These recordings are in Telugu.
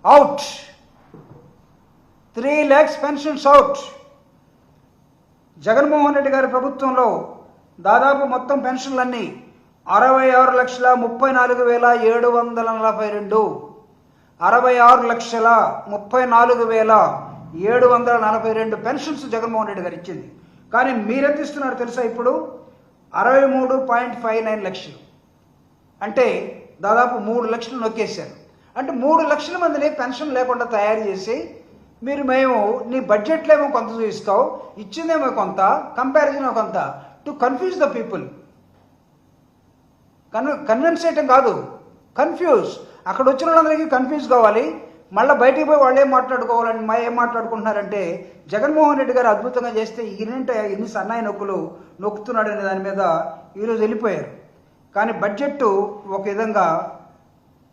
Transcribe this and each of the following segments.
Out, 3 lakhs pensions out. Jaganmohan Reddy గారి ప్రభుత్వంలో దాదాపు మొత్తం పెన్షన్లన్నీ 66,34,742 66,34,742 పెన్షన్స్ జగన్మోహన్ రెడ్డి గారు ఇచ్చింది. కానీ మీరెంత ఇస్తున్నారు తెలుసా? ఇప్పుడు 63.59 లక్షలు, అంటే దాదాపు 3 లక్షలు నొక్కేశారు. అంటే 3 లక్షల మందిని పెన్షన్ లేకుండా తయారు చేసి మేము నీ బడ్జెట్లో ఏమో కొంత చూపిస్తావు, ఇచ్చిందేమో కొంత, కంపారిజన్ కొంత, to confuse the people. Convince చేయటం కాదు, కన్ఫ్యూజ్. అక్కడ వచ్చిన వాళ్ళందరికీ కన్ఫ్యూజ్ కావాలి. మళ్ళీ బయటికి పోయి వాళ్ళు ఏం మాట్లాడుకోవాలని ఏం మాట్లాడుకుంటున్నారంటే జగన్మోహన్ రెడ్డి గారు అద్భుతంగా చేస్తే ఈయనంటే ఇన్ని సన్నాయి నొక్కులు నొక్కుతున్నాడు అనే దాని మీద ఈరోజు వెళ్ళిపోయారు. కానీ బడ్జెట్ ఒక విధంగా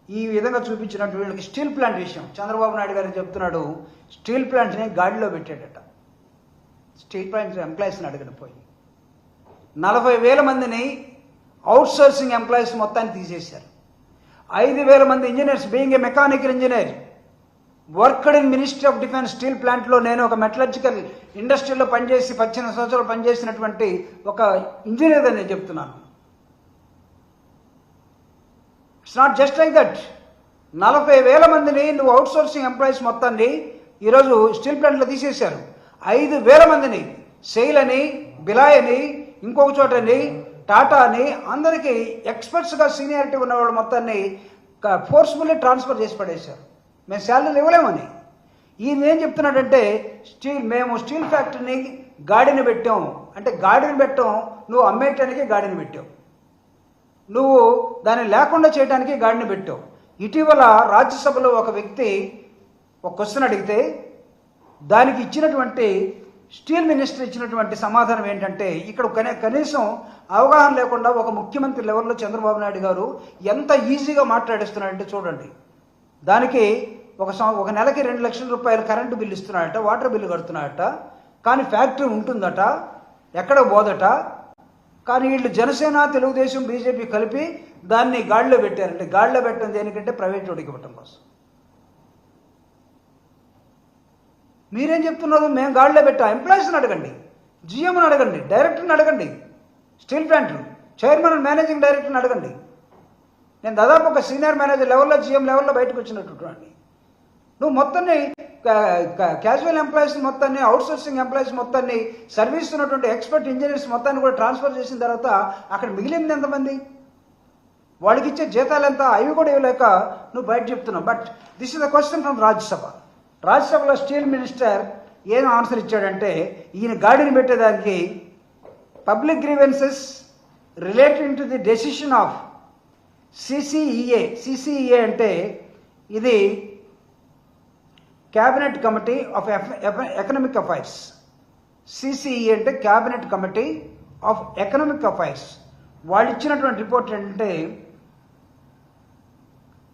ఈ విధంగా చూపించినట్టు వీళ్ళకి స్టీల్ ప్లాంట్ విషయం చంద్రబాబు నాయుడు గారు చెప్తున్నాడు, స్టీల్ ప్లాంట్ని గాడిలో పెట్టాడట. స్టీల్ ప్లాంట్ ఎంప్లాయీస్ని అడగని పోయి 40,000 మందిని అవుట్సోర్సింగ్ ఎంప్లాయీస్ మొత్తాన్ని తీసేశారు. 5,000 మంది engineers, being a mechanical engineer worked in ministry of defence steel ప్లాంట్లో, నేను ఒక మెటలర్జికల్ ఇండస్ట్రీలో పనిచేసి 18 సంవత్సరాలు పనిచేసినటువంటి ఒక ఇంజనీర్గా నేను చెప్తున్నాను. It's not just like that. 40,000 మందిని నువ్వు అవుట్సోర్సింగ్ ఎంప్లాయీస్ మొత్తాన్ని ఈరోజు స్టీల్ ప్లాంట్లో తీసేశారు. 5,000 మందిని సెయిల్ అని, బిలాయ్ అని, ఇంకొక చోటని, టాటా అని, అందరికీ ఎక్స్పర్ట్స్గా సీనియారిటీ ఉన్నవాళ్ళు మొత్తాన్ని ఫోర్స్ఫుల్లీ ట్రాన్స్ఫర్ చేసి పడేశారు. మేము శాలరీలు ఇవ్వలేమని. ఈయన ఏం చెప్తున్నాడంటే మేము స్టీల్ ఫ్యాక్టరీని గాడిని పెట్టాం. అంటే గాడిని పెట్టాం, నువ్వు అమ్మేయటానికి గాడిని పెట్టావు, నువ్వు దాన్ని లేకుండా చేయడానికి గాడిని పెట్టావు. ఇటీవల రాజ్యసభలో ఒక వ్యక్తి ఒక క్వశ్చన్ అడిగితే దానికి ఇచ్చినటువంటి స్టీల్ మినిస్టర్ ఇచ్చినటువంటి సమాధానం ఏంటంటే, ఇక్కడ కనీసం అవగాహన లేకుండా ఒక ముఖ్యమంత్రి లెవెల్లో చంద్రబాబు నాయుడు గారు ఎంత ఈజీగా మాట్లాడిస్తున్నాడంటే చూడండి. దానికి ఒక నెలకి 2 లక్షల రూపాయలు కరెంటు బిల్లు ఇస్తున్నాడట, వాటర్ బిల్లు కడుతున్నాడట. కానీ ఫ్యాక్టరీ ఉంటుందట, ఎక్కడ పోదట. కానీ వీళ్ళు జనసేన, తెలుగుదేశం, బీజేపీ కలిపి దాన్ని గాడిలో పెట్టారంటే, గాడిలో పెట్టడం దేనికంటే ప్రైవేట్ వాడికి ఇవ్వటం కోసం. మీరేం చెప్తున్నారు? మేము గాడిలో పెట్టాం. ఎంప్లాయీస్ని అడగండి, జిఎంని అడగండి, డైరెక్టర్ని అడగండి, steel plant chairman and managing డైరెక్టర్ని అడగండి. నేను దాదాపు ఒక సీనియర్ మేనేజర్ లెవెల్లో, జిఎం లెవెల్లో బయటకు వచ్చినట్టు. నువ్వు మొత్తాన్ని క్యాజువల్ ఎంప్లాయీస్ మొత్తాన్ని, అవుట్సోర్సింగ్ ఎంప్లాయీస్ మొత్తాన్ని, సర్వీస్ ఉన్నటువంటి ఎక్స్పర్ట్ ఇంజనీర్స్ మొత్తాన్ని కూడా ట్రాన్స్ఫర్ చేసిన తర్వాత అక్కడ మిగిలింది ఎంతమంది? వాళ్ళకి ఇచ్చే జీతాలు ఎంత? అవి కూడా ఇవ్వలేక నువ్వు బయట చెప్తున్నావు. But this is the question from Rajya Sabha. రాజ్యసభలో స్టీల్ మినిస్టర్ ఏం ఆన్సర్ ఇచ్చాడంటే, ఈయన గాడిని పెట్టేదానికి public grievances relating to the decision of CCEA. CCEA అంటే ఇది cabinet committee of economic affairs. CCEA అంటే cabinet committee of economic affairs. వాళ్ళు ఇచ్చినటువంటి రిపోర్ట్ ఏంటంటే,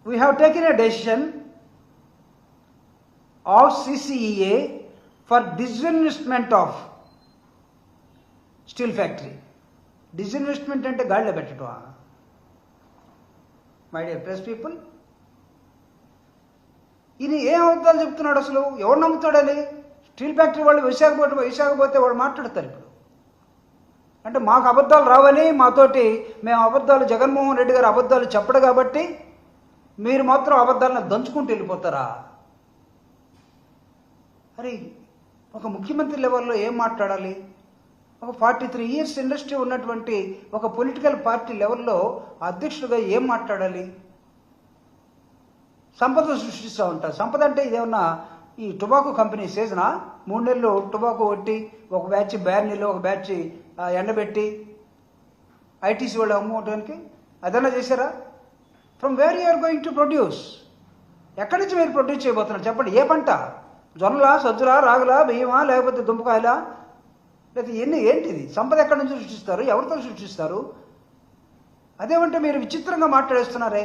we have taken a decision of CCEA for disinvestment of steel factory. Disinvestment అంటే గాడిలో పెట్టడం. మై డియర్ ప్రెస్ పీపుల్, ఈయన ఏం అబద్ధాలు చెప్తున్నాడు? అసలు ఎవరు నమ్ముతాడని? స్టీల్ ఫ్యాక్టరీ వాళ్ళు విశాఖపోతే వాళ్ళు మాట్లాడతారు ఇప్పుడు. అంటే మాకు అబద్ధాలు రావని, మాతోటి మేము అబద్ధాలు, జగన్మోహన్ రెడ్డి గారు అబద్ధాలు చెప్పడు కాబట్టి మీరు మాత్రం అబద్ధాలను దంచుకుంటూ వెళ్ళిపోతారా? అరే, ఒక ముఖ్యమంత్రి లెవెల్లో ఏం మాట్లాడాలి? ఒక 43 years ఇండస్ట్రీ ఉన్నటువంటి ఒక పొలిటికల్ పార్టీ లెవెల్లో అధ్యక్షుడిగా ఏం మాట్లాడాలి? సంపద సృష్టిస్తూ ఉంటారు. సంపద అంటే ఇదేమన్నా ఈ టొబాకో కంపెనీ సీజనా? 3 నెలలు టొబాకో కొట్టి ఒక బ్యాచ్ బ్యార్నీలో, ఒక బ్యాచ్ ఎండబెట్టి ఐటీసీ వాళ్ళు అమ్ముకోవడానికి అదన్నా చేశారా? From where you are going to produce? ఎక్కడి నుంచి మీరు ప్రొడ్యూస్ చేయబోతున్నారు చెప్పండి? ఏ పంట? జొన్నలా, సజ్జలా, రాగులా, బియ్యమా, లేకపోతే దుంపకాయలా? లేకపోతే ఏంటిది? సంపద ఎక్కడి నుంచి సృష్టిస్తారు? ఎవరితో సృష్టిస్తారు? అదేమంటే మీరు విచిత్రంగా మాట్లాడేస్తున్నారే.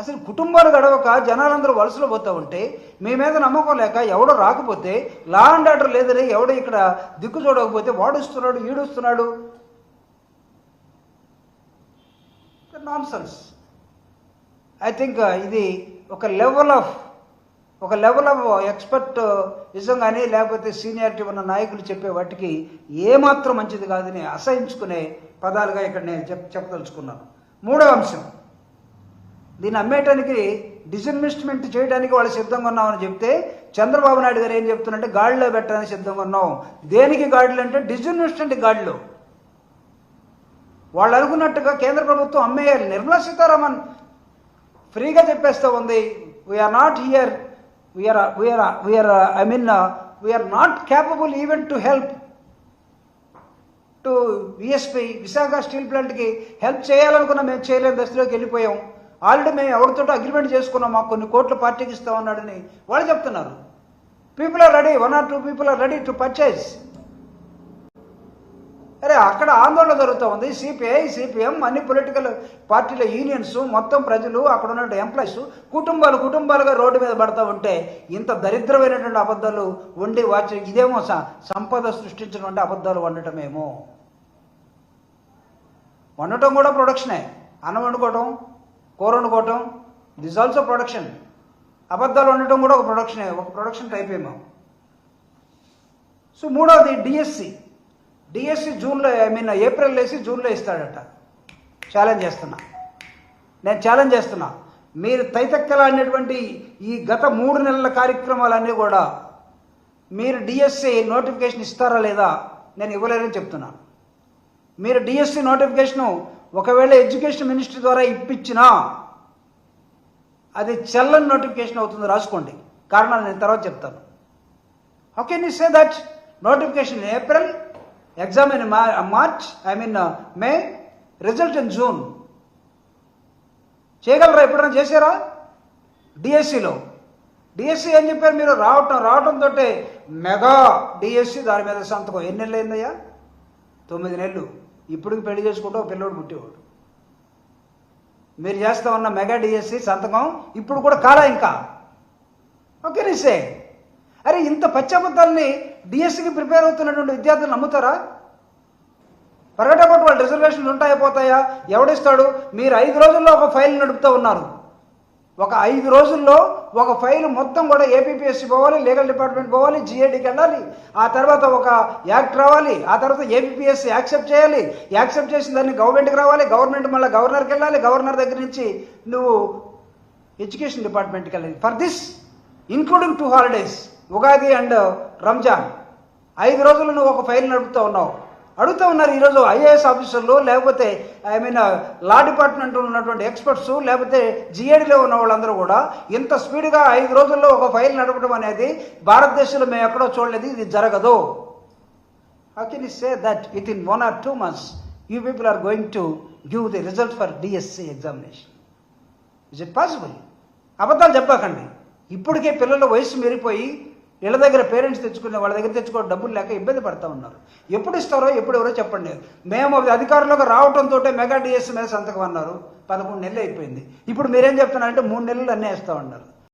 అసలు కుటుంబాలు గడవక జనాలందరూ వలసలో పోతూ ఉంటే, మీ మీద నమ్మకం లేక ఎవడో రాకపోతే, లా అండ్ ఆర్డర్ లేదని ఎవడో ఇక్కడ దిక్కు చూడకపోతే వాడుస్తున్నాడు, ఈడుస్తున్నాడు. Nonsense. ఐ థింక్ ఇది ఒక లెవెల్ ఆఫ్ ఎక్స్పర్ట్ నిజం కానీ లేకపోతే సీనియారిటీ ఉన్న నాయకులు చెప్పే వాటికి ఏమాత్రం మంచిది కాదని అసహించుకునే పదాలుగా ఇక్కడ నేను చెప్పదలుచుకున్నాను. మూడవ అంశం, దీన్ని అమ్మేయటానికి డిస్ఇన్వెస్ట్మెంట్ చేయడానికి వాళ్ళు సిద్ధంగా ఉన్నామని చెప్తే చంద్రబాబు నాయుడు గారు ఏం చెప్తున్నారంటే గాడిలో పెట్టడానికి సిద్ధంగా ఉన్నాం. దేనికి గాడిలు అంటే డిస్ఇన్వెస్ట్మెంట్ గాడిలో. వాళ్ళు అనుకున్నట్టుగా కేంద్ర ప్రభుత్వం అమ్మేయాలి. నిర్మలా సీతారామన్ ఫ్రీగా చెప్పేస్తూ ఉంది, we're not here, we're not capable even to help to VSP Visakha steel ప్లాంట్కి హెల్ప్ చేయాలనుకున్నా మేము చేయలేని దశలోకి వెళ్ళిపోయాం. ఆల్రెడీ మేము ఎవరితో అగ్రిమెంట్ చేసుకున్నాం, మాకు కొన్ని కోట్ల పార్టీకి ఇస్తామన్నాడని వాళ్ళు చెప్తున్నారు. People are ready, 1 or 2 people are ready to purchase. అరే అక్కడ ఆందోళన జరుగుతూ ఉంది. సిపిఐ, సిపిఎం, అన్ని పొలిటికల్ పార్టీల యూనియన్స్, మొత్తం ప్రజలు, అక్కడ ఉన్న ఎంప్లాయీస్ కుటుంబాలుగా రోడ్డు మీద పడతా ఉంటే ఇంత దరిద్రమైనటువంటి అబద్ధాలు వండి ఇదేమో సంపద సృష్టించినటువంటి అబద్ధాలు వండటమేమో. వండటం కూడా ప్రొడక్షనే. అన్నం వండుకోవటం, కూర వండుకోవటం, దిస్ ఆల్సో ప్రొడక్షన్. అబద్ధాలు వండటం కూడా ఒక ప్రొడక్షనే, ఒక ప్రొడక్షన్ టైప్ ఏమో. సో మూడవది డిఎస్సి ఏప్రిల్ వేసి జూన్లో ఇస్తాడట. నేను ఛాలెంజ్ చేస్తున్నా, మీరు తైతక్కలాడినటువంటి ఈ గత 3 నెలల కార్యక్రమాలన్నీ కూడా మీరు డిఎస్సి నోటిఫికేషన్ ఇస్తారా లేదా నేను ఇవ్వలేదని చెప్తున్నా. మీరు డిఎస్సి నోటిఫికేషను ఒకవేళ ఎడ్యుకేషన్ మినిస్ట్రీ ద్వారా ఇప్పించినా అది చెల్లని నోటిఫికేషన్ అవుతుంది, రాసుకోండి. కారణాలు నేను తర్వాత చెప్తాను. How can you say that notification in April, exam in March, May, result in June? చేయగలరా? ఎప్పుడైనా చేశారా? డిఎస్సిలో డిఎస్సి ఏం చెప్పారు మీరు? రావటంతో మెగా డిఎస్సి, దాని మీద సంతకం. ఎన్ని నెలలు అయిందయ్యా? 9 నెలలు. ఇప్పటికి పెళ్లి చేసుకుంటే ఒక పిల్లోడు పుట్టేవాడు. మీరు చేస్తా ఉన్న మెగా డిఎస్సి సంతకం ఇప్పుడు కూడా కాలా ఇంకా. ఓకే నిసే. అరే ఇంత పచ్చబద్దాలని డిఎస్సికి ప్రిపేర్ అవుతున్నటువంటి విద్యార్థులు నమ్ముతారా? ఫర్గెట్ అబౌట్ వాళ్ళు రిజర్వేషన్లు ఉంటాయిపోతాయా? ఎవడిస్తాడు? మీరు 5 రోజుల్లో ఒక ఫైల్ నడుపుతూ ఉన్నారు. ఒక 5 రోజుల్లో ఒక ఫైల్ మొత్తం కూడా ఏపీపీఎస్సీ పోవాలి, లీగల్ డిపార్ట్మెంట్ పోవాలి, జిఏడికి వెళ్ళాలి, ఆ తర్వాత ఒక యాక్ట్ రావాలి, ఆ తర్వాత ఏపీపీఎస్సీ యాక్సెప్ట్ చేయాలి, యాక్సెప్ట్ చేసిన దాన్ని గవర్నమెంట్కి రావాలి, గవర్నమెంట్ మళ్ళీ గవర్నర్కి వెళ్ళాలి, గవర్నర్ దగ్గర నుంచి నువ్వు ఎడ్యుకేషన్ డిపార్ట్మెంట్కి వెళ్ళాలి. For this including 2 holidays, Ugadi and Ramzan, 5 రోజులు నువ్వు ఒక ఫైల్ నడుపుతూ ఉన్నావు. అడుగుతూ ఉన్నారు ఈరోజు ఐఏఎస్ ఆఫీసర్లు, లేకపోతే లా డిపార్ట్మెంట్లో ఉన్నటువంటి ఎక్స్పర్ట్స్, లేకపోతే జిఏడిలో ఉన్న వాళ్ళందరూ కూడా ఇంత స్పీడ్గా 5 రోజుల్లో ఒక ఫైల్ నడపడం అనేది భారతదేశంలో మేము ఎక్కడో చూడలేదు, ఇది జరగదు. How can you say that with in 1 or 2 months you people are going to give the result for DSC examination? Is it possible? అబద్ధాలు చెప్పకండి. ఇప్పటికే పిల్లల వయసు మీరిపోయి వీళ్ళ దగ్గర పేరెంట్స్ తెచ్చుకునే వాళ్ళ దగ్గర తెచ్చుకోవడం డబ్బులు లేక ఇబ్బంది పడుతూ ఉన్నారు. ఎప్పుడు ఇస్తారో ఎప్పుడు ఎవరో చెప్పండి. మేము అధికారంలోకి రావడంతో మెగా డిఎస్సి మీద సంతకం అన్నారు. 11 నెలలు అయిపోయింది. ఇప్పుడు మీరేం చెప్తున్నారంటే 3 నెలలు అన్నీ వేస్తూ ఉన్నారు.